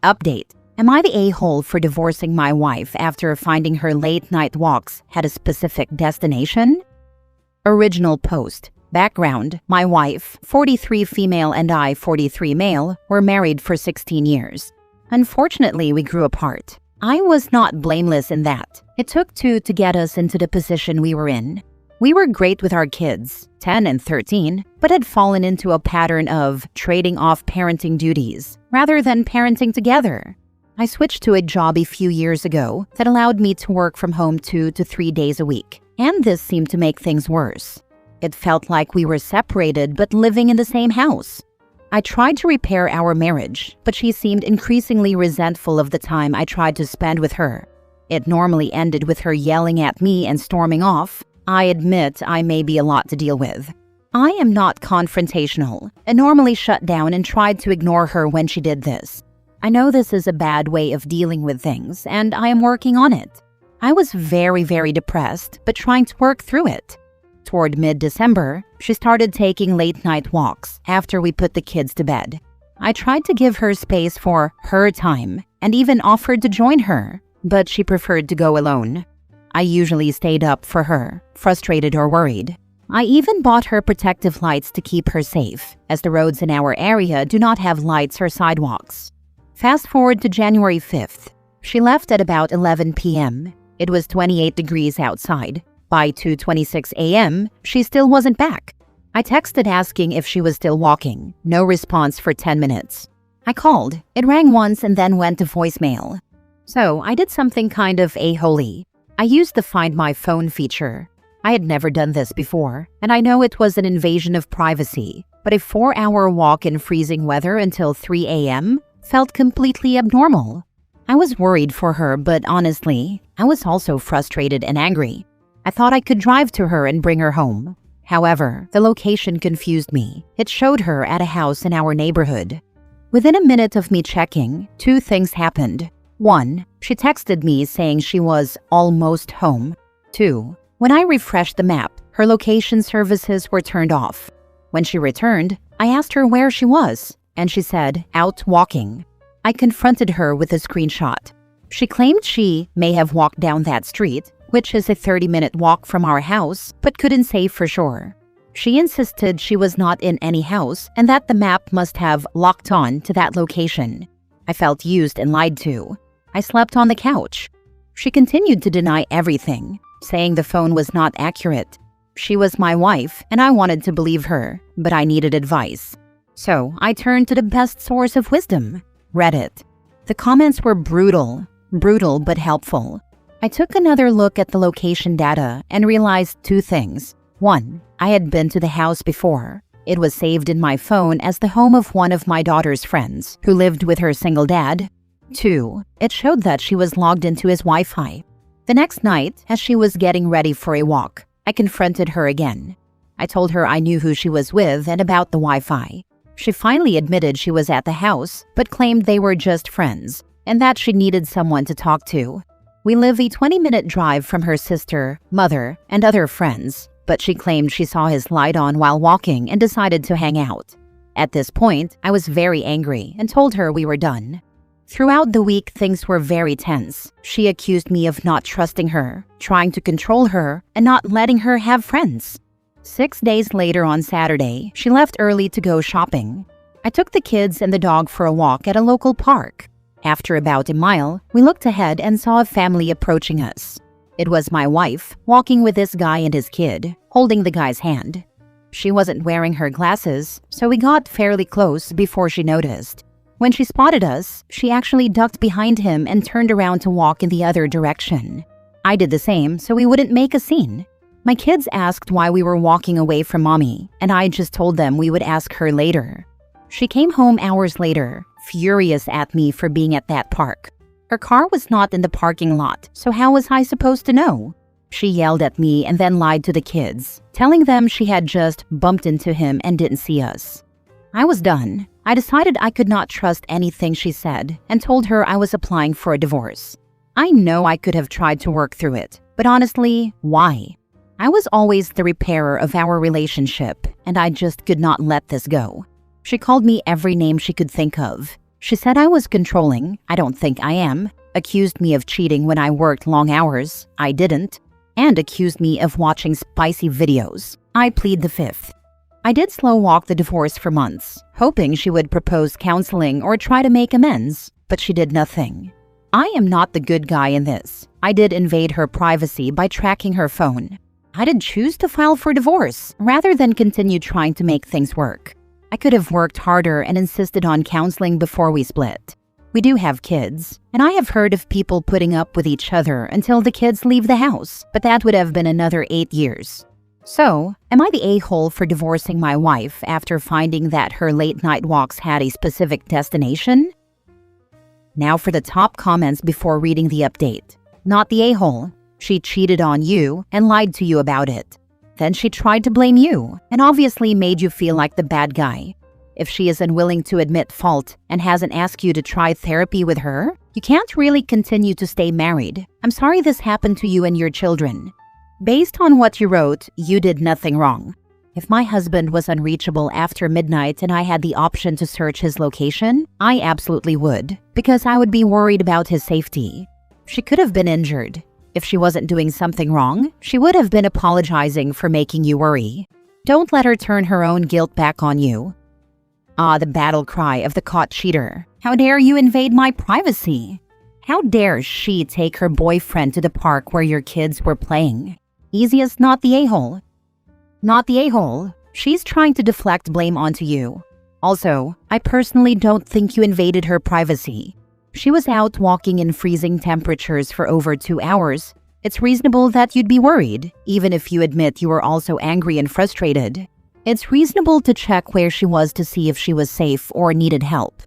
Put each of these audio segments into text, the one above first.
Update. Am I the a-hole for divorcing my wife after finding her late-night walks had a specific destination? Original post. Background. My wife, 43 female and I, 43 male, were married for 16 years. Unfortunately, we grew apart. I was not blameless in that. It took two to get us into the position we were in. We were great with our kids, 10 and 13, but had fallen into a pattern of trading off parenting duties rather than parenting together. I switched to a job a few years ago that allowed me to work from home 2 to 3 days a week, and this seemed to make things worse. It felt like we were separated but living in the same house. I tried to repair our marriage, but she seemed increasingly resentful of the time I tried to spend with her. It normally ended with her yelling at me and storming off. I admit I may be a lot to deal with. I am not confrontational and normally shut down and tried to ignore her when she did this. I know this is a bad way of dealing with things, and I am working on it. I was very depressed, but trying to work through it. Toward mid-December, she started taking late-night walks after we put the kids to bed. I tried to give her space for her time and even offered to join her, but she preferred to go alone. I usually stayed up for her, frustrated or worried. I even bought her protective lights to keep her safe, as the roads in our area do not have lights or sidewalks. Fast forward to January 5th. She left at about 11 p.m. It was 28 degrees outside. By 2:26 a.m., she still wasn't back. I texted asking if she was still walking. No response for 10 minutes. I called. It rang once and then went to voicemail. So I did something kind of a-holy. I used the Find My Phone feature. I had never done this before, and I know it was an invasion of privacy, but a 4-hour walk in freezing weather until 3 a.m. felt completely abnormal. I was worried for her, but honestly, I was also frustrated and angry. I thought I could drive to her and bring her home. However, the location confused me. It showed her at a house in our neighborhood. Within a minute of me checking, 2 things happened. 1. She texted me saying she was almost home. 2. When I refreshed the map, her location services were turned off. When she returned, I asked her where she was, and she said, out walking. I confronted her with a screenshot. She claimed she may have walked down that street, which is a 30-minute walk from our house, but couldn't say for sure. She insisted she was not in any house and that the map must have locked on to that location. I felt used and lied to. I slept on the couch. She continued to deny everything, saying the phone was not accurate. She was my wife, and I wanted to believe her, but I needed advice. So I turned to the best source of wisdom, Reddit. The comments were brutal but helpful. I took another look at the location data and realized 2 things. 1. I had been to the house before. It was saved in my phone as the home of one of my daughter's friends, who lived with her single dad. 2. It showed that she was logged into his Wi-Fi. The next night, as she was getting ready for a walk, I confronted her again. I told her I knew who she was with and about the Wi-Fi. She finally admitted she was at the house, but claimed they were just friends, and that she needed someone to talk to. We live a 20-minute drive from her sister, mother, and other friends, but she claimed she saw his light on while walking and decided to hang out. At this point, I was very angry and told her we were done. Throughout the week, things were very tense. She accused me of not trusting her, trying to control her, and not letting her have friends. 6 days later on Saturday, she left early to go shopping. I took the kids and the dog for a walk at a local park. After about a mile, we looked ahead and saw a family approaching us. It was my wife, walking with this guy and his kid, holding the guy's hand. She wasn't wearing her glasses, so we got fairly close before she noticed. When she spotted us, she actually ducked behind him and turned around to walk in the other direction. I did the same so we wouldn't make a scene. My kids asked why we were walking away from mommy, and I just told them we would ask her later. She came home hours later, furious at me for being at that park. Her car was not in the parking lot, so how was I supposed to know? She yelled at me and then lied to the kids, telling them she had just bumped into him and didn't see us. I was done. I decided I could not trust anything she said and told her I was applying for a divorce. I know I could have tried to work through it, but honestly, why? I was always the repairer of our relationship, and I just could not let this go. She called me every name she could think of. She said I was controlling. I don't think I am. Accused me of cheating when I worked long hours. I didn't. And accused me of watching spicy videos. I plead the fifth. I did slow walk the divorce for months, hoping she would propose counseling or try to make amends, but she did nothing. I am not the good guy in this. I did invade her privacy by tracking her phone. I did choose to file for divorce rather than continue trying to make things work. I could have worked harder and insisted on counseling before we split. We do have kids, and I have heard of people putting up with each other until the kids leave the house, but that would have been another 8 years. So, am I the a-hole for divorcing my wife after finding that her late-night walks had a specific destination? Now for the top comments before reading the update. Not the a-hole. She cheated on you and lied to you about it. Then she tried to blame you and obviously made you feel like the bad guy. If she is unwilling to admit fault and hasn't asked you to try therapy with her, you can't really continue to stay married. I'm sorry this happened to you and your children. Based on what you wrote, you did nothing wrong. If my husband was unreachable after midnight and I had the option to search his location, I absolutely would, because I would be worried about his safety. She could have been injured. If she wasn't doing something wrong, she would have been apologizing for making you worry. Don't let her turn her own guilt back on you. Ah, the battle cry of the caught cheater. How dare you invade my privacy? How dare she take her boyfriend to the park where your kids were playing? Easiest not the a-hole. Not the a-hole. She's trying to deflect blame onto you. Also, I personally don't think you invaded her privacy. She was out walking in freezing temperatures for over 2 hours. It's reasonable that you'd be worried, even if you admit you were also angry and frustrated. It's reasonable to check where she was to see if she was safe or needed help.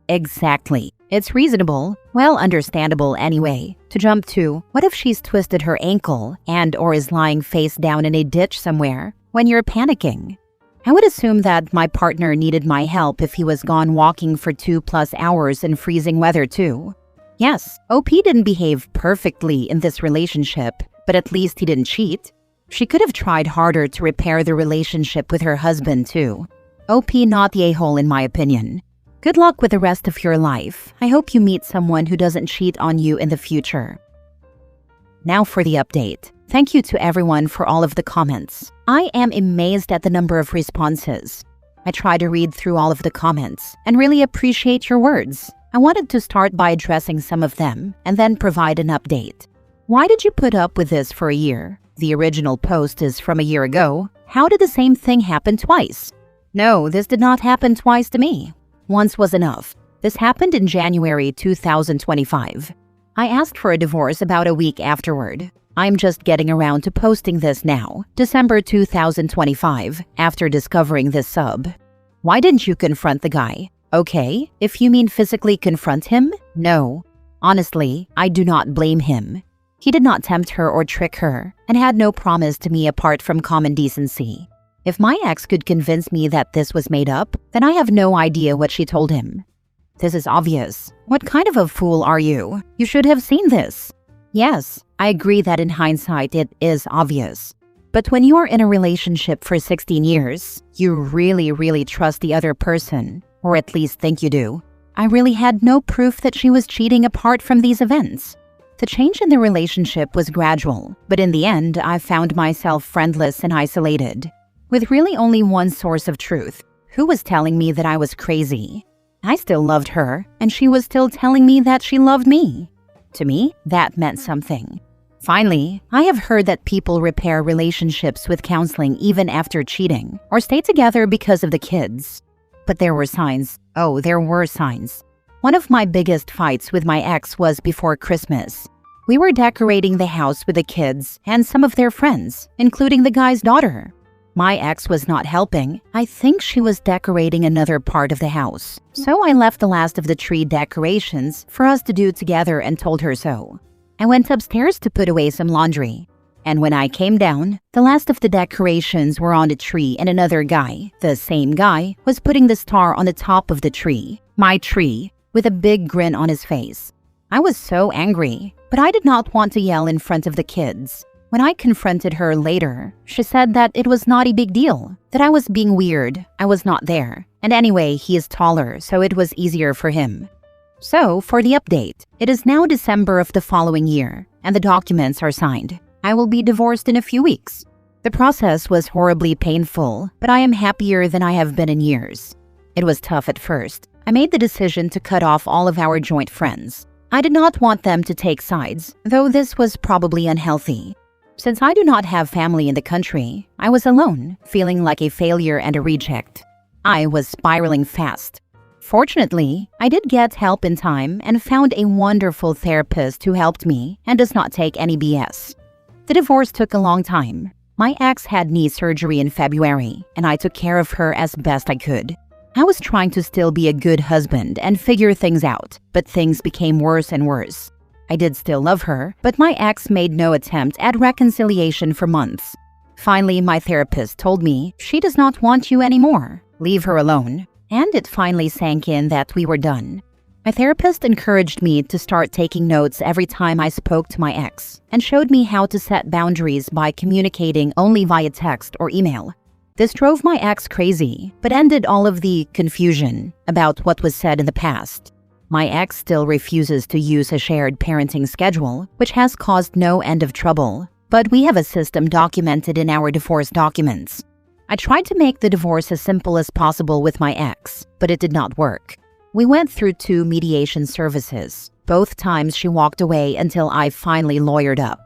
Exactly. It's reasonable, well, understandable anyway, to jump to, what if she's twisted her ankle and or is lying face down in a ditch somewhere when you're panicking? I would assume that my partner needed my help if he was gone walking for 2+ hours in freezing weather too. Yes, OP didn't behave perfectly in this relationship, but at least he didn't cheat. She could have tried harder to repair the relationship with her husband too. OP not the a-hole in my opinion. Good luck with the rest of your life. I hope you meet someone who doesn't cheat on you in the future. Now for the update. Thank you to everyone for all of the comments. I am amazed at the number of responses. I try to read through all of the comments and really appreciate your words. I wanted to start by addressing some of them and then provide an update. Why did you put up with this for a year? The original post is from a year ago. How did the same thing happen twice? No, this did not happen twice to me. Once was enough. This happened in January 2025. I asked for a divorce about a week afterward. I'm just getting around to posting this now, December 2025, after discovering this sub. Why didn't you confront the guy? Okay, if you mean physically confront him, no. Honestly, I do not blame him. He did not tempt her or trick her, and had no promise to me apart from common decency. If my ex could convince me that this was made up, then I have no idea what she told him. This is obvious. What kind of a fool are you? You should have seen this. Yes, I agree that in hindsight it is obvious. But when you are in a relationship for 16 years, you really trust the other person, or at least think you do. I really had no proof that she was cheating apart from these events. The change in the relationship was gradual, but in the end, I found myself friendless and isolated, with really only one source of truth, who was telling me that I was crazy. I still loved her, and she was still telling me that she loved me. To me, that meant something. Finally, I have heard that people repair relationships with counseling even after cheating, or stay together because of the kids. But there were signs. Oh, there were signs. One of my biggest fights with my ex was before Christmas. We were decorating the house with the kids and some of their friends, including the guy's daughter. My ex was not helping. I think she was decorating another part of the house. So I left the last of the tree decorations for us to do together and told her so. I went upstairs to put away some laundry. And when I came down, the last of the decorations were on the tree and another guy, the same guy, was putting the star on the top of the tree, my tree, with a big grin on his face. I was so angry, but I did not want to yell in front of the kids. When I confronted her later, she said that it was not a big deal, that I was being weird, I was not there, And anyway, he is taller, so it was easier for him. So, for the update, it is now December of the following year, and the documents are signed. I will be divorced in a few weeks. The process was horribly painful, but I am happier than I have been in years. It was tough at first. I made the decision to cut off all of our joint friends. I did not want them to take sides, though this was probably unhealthy. Since I do not have family in the country, I was alone, feeling like a failure and a reject. I was spiraling fast. Fortunately, I did get help in time and found a wonderful therapist who helped me and does not take any BS. The divorce took a long time. My ex had knee surgery in February, and I took care of her as best I could. I was trying to still be a good husband and figure things out, but things became worse and worse. I did still love her, but my ex made no attempt at reconciliation for months. Finally, my therapist told me, "She does not want you anymore. Leave her alone." And it finally sank in that we were done. My therapist encouraged me to start taking notes every time I spoke to my ex and showed me how to set boundaries by communicating only via text or email. This drove my ex crazy, but ended all of the confusion about what was said in the past. My ex still refuses to use a shared parenting schedule, which has caused no end of trouble, but we have a system documented in our divorce documents. I tried to make the divorce as simple as possible with my ex, but it did not work. We went through 2 mediation services. Both times she walked away until I finally lawyered up.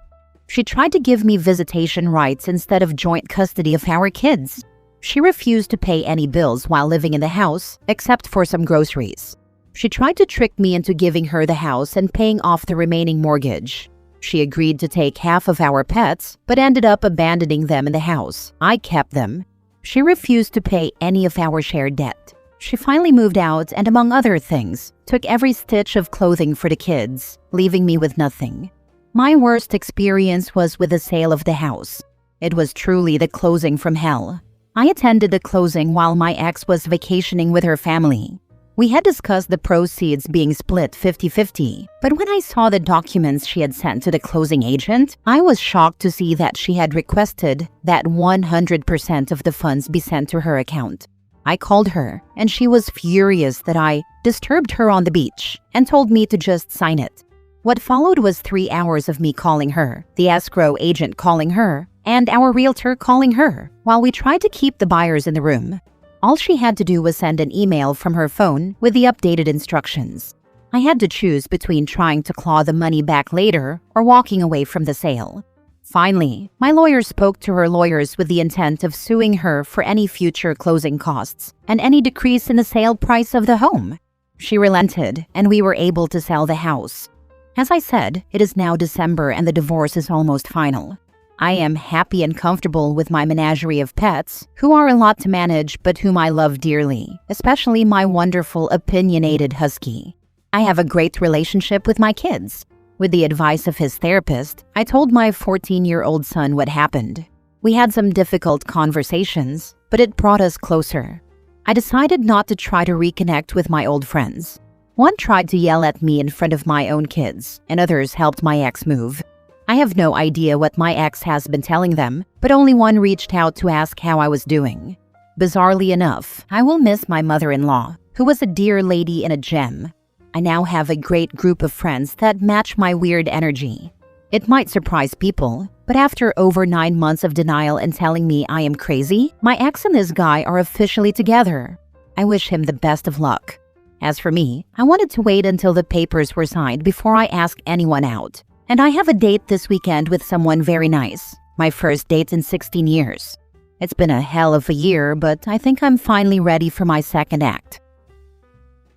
She tried to give me visitation rights instead of joint custody of our kids. She refused to pay any bills while living in the house, except for some groceries. She tried to trick me into giving her the house and paying off the remaining mortgage. She agreed to take half of our pets, but ended up abandoning them in the house. I kept them. She refused to pay any of our shared debt. She finally moved out and, among other things, took every stitch of clothing for the kids, leaving me with nothing. My worst experience was with the sale of the house. It was truly the closing from hell. I attended the closing while my ex was vacationing with her family. We had discussed the proceeds being split 50-50, but when I saw the documents she had sent to the closing agent, I was shocked to see that she had requested that 100% of the funds be sent to her account. I called her, and she was furious that I disturbed her on the beach and told me to just sign it. What followed was 3 hours of me calling her, the escrow agent calling her, and our realtor calling her, while we tried to keep the buyers in the room. All she had to do was send an email from her phone with the updated instructions. I had to choose between trying to claw the money back later or walking away from the sale. Finally, my lawyer spoke to her lawyers with the intent of suing her for any future closing costs and any decrease in the sale price of the home. She relented, and we were able to sell the house. As I said, it is now December and the divorce is almost final. I am happy and comfortable with my menagerie of pets, who are a lot to manage but whom I love dearly, especially my wonderful opinionated husky. I have a great relationship with my kids. With the advice of his therapist, I told my 14-year-old son what happened. We had some difficult conversations, but it brought us closer. I decided not to try to reconnect with my old friends. One tried to yell at me in front of my own kids, and others helped my ex move. I have no idea what my ex has been telling them, but only one reached out to ask how I was doing. Bizarrely enough, I will miss my mother-in-law, who was a dear lady and a gem. I now have a great group of friends that match my weird energy. It might surprise people, but after over 9 months of denial and telling me I am crazy, my ex and this guy are officially together. I wish him the best of luck. As for me, I wanted to wait until the papers were signed before I ask anyone out. And I have a date this weekend with someone very nice. My first date in 16 years. It's been a hell of a year, but I think I'm finally ready for my second act.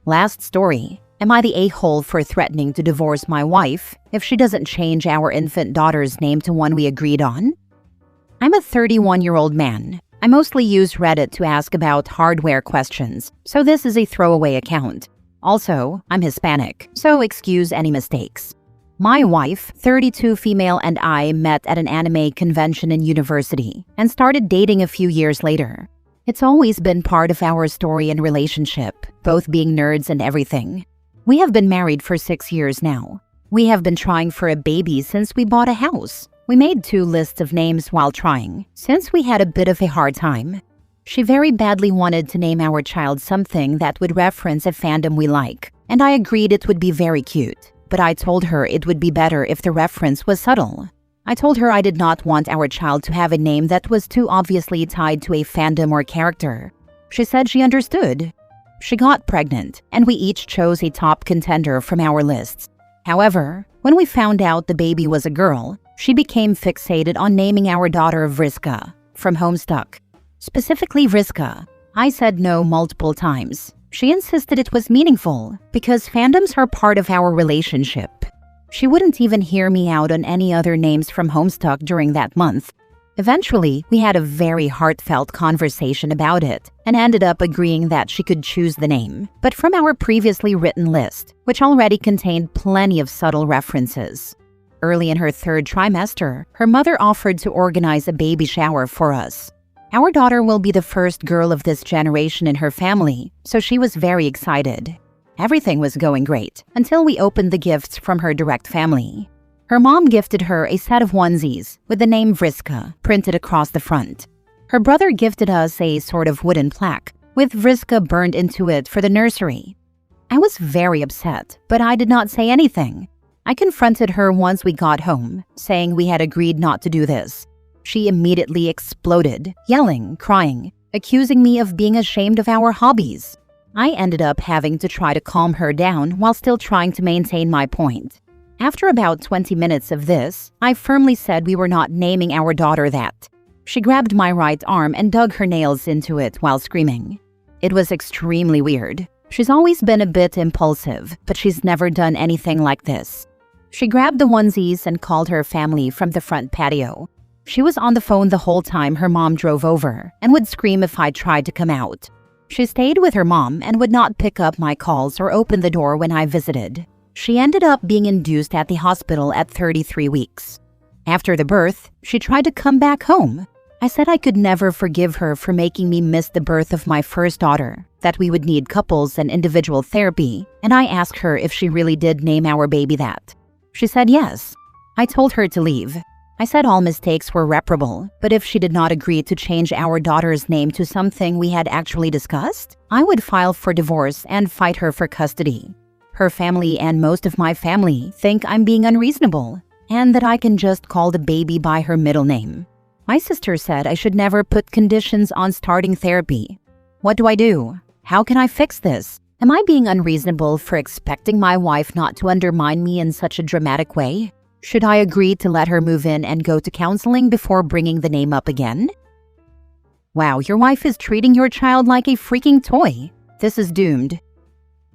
Last story. Am I the a-hole for threatening to divorce my wife if she doesn't change our infant daughter's name to one we agreed on? I'm a 31-year-old man. I mostly use Reddit to ask about hardware questions, so this is a throwaway account. Also, I'm Hispanic, so excuse any mistakes. My wife, 32 female, and I met at an anime convention in university and started dating a few years later. It's always been part of our story and relationship, both being nerds and everything. We have been married for 6 years now. We have been trying for a baby since we bought a house. We made 2 lists of names while trying, since we had a bit of a hard time. She very badly wanted to name our child something that would reference a fandom we like, and I agreed it would be very cute, but I told her it would be better if the reference was subtle. I told her I did not want our child to have a name that was too obviously tied to a fandom or character. She said she understood. She got pregnant, and we each chose a top contender from our lists. However, when we found out the baby was a girl, she became fixated on naming our daughter Vriska, from Homestuck. Specifically Vriska. I said no multiple times. She insisted it was meaningful, because fandoms are part of our relationship. She wouldn't even hear me out on any other names from Homestuck during that month. Eventually, we had a very heartfelt conversation about it, and ended up agreeing that she could choose the name, but from our previously written list, which already contained plenty of subtle references. Early in her 3rd trimester, her mother offered to organize a baby shower for us. Our daughter will be the first girl of this generation in her family, so she was very excited. Everything was going great, until we opened the gifts from her direct family. Her mom gifted her a set of onesies with the name Vriska printed across the front. Her brother gifted us a sort of wooden plaque with Vriska burned into it for the nursery. I was very upset, but I did not say anything. I confronted her once we got home, saying we had agreed not to do this. She immediately exploded, yelling, crying, accusing me of being ashamed of our hobbies. I ended up having to try to calm her down while still trying to maintain my point. After about 20 minutes of this, I firmly said we were not naming our daughter that. She grabbed my right arm and dug her nails into it while screaming. It was extremely weird. She's always been a bit impulsive, but she's never done anything like this. She grabbed the onesies and called her family from the front patio. She was on the phone the whole time her mom drove over and would scream if I tried to come out. She stayed with her mom and would not pick up my calls or open the door when I visited. She ended up being induced at the hospital at 33 weeks. After the birth, she tried to come back home. I said I could never forgive her for making me miss the birth of my first daughter, that we would need couples and individual therapy, and I asked her if she really did name our baby that. She said yes. I told her to leave. I said all mistakes were reparable, but if she did not agree to change our daughter's name to something we had actually discussed, I would file for divorce and fight her for custody. Her family and most of my family think I'm being unreasonable, and that I can just call the baby by her middle name. My sister said I should never put conditions on starting therapy. What do I do? How can I fix this? Am I being unreasonable for expecting my wife not to undermine me in such a dramatic way? Should I agree to let her move in and go to counseling before bringing the name up again? Wow, your wife is treating your child like a freaking toy. This is doomed.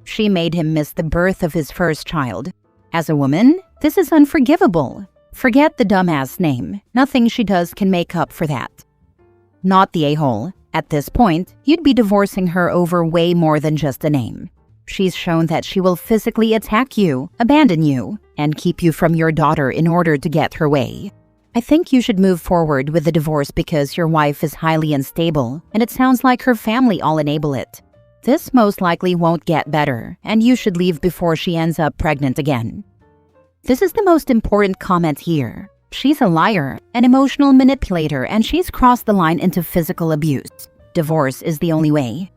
She made him miss the birth of his first child. As a woman, this is unforgivable. Forget the dumbass name. Nothing she does can make up for that. Not the a-hole. At this point, you'd be divorcing her over way more than just a name. She's shown that she will physically attack you, abandon you, and keep you from your daughter in order to get her way. I think you should move forward with the divorce because your wife is highly unstable, and it sounds like her family all enable it. This most likely won't get better, and you should leave before she ends up pregnant again. This is the most important comment here. She's a liar, an emotional manipulator, and she's crossed the line into physical abuse. Divorce is the only way.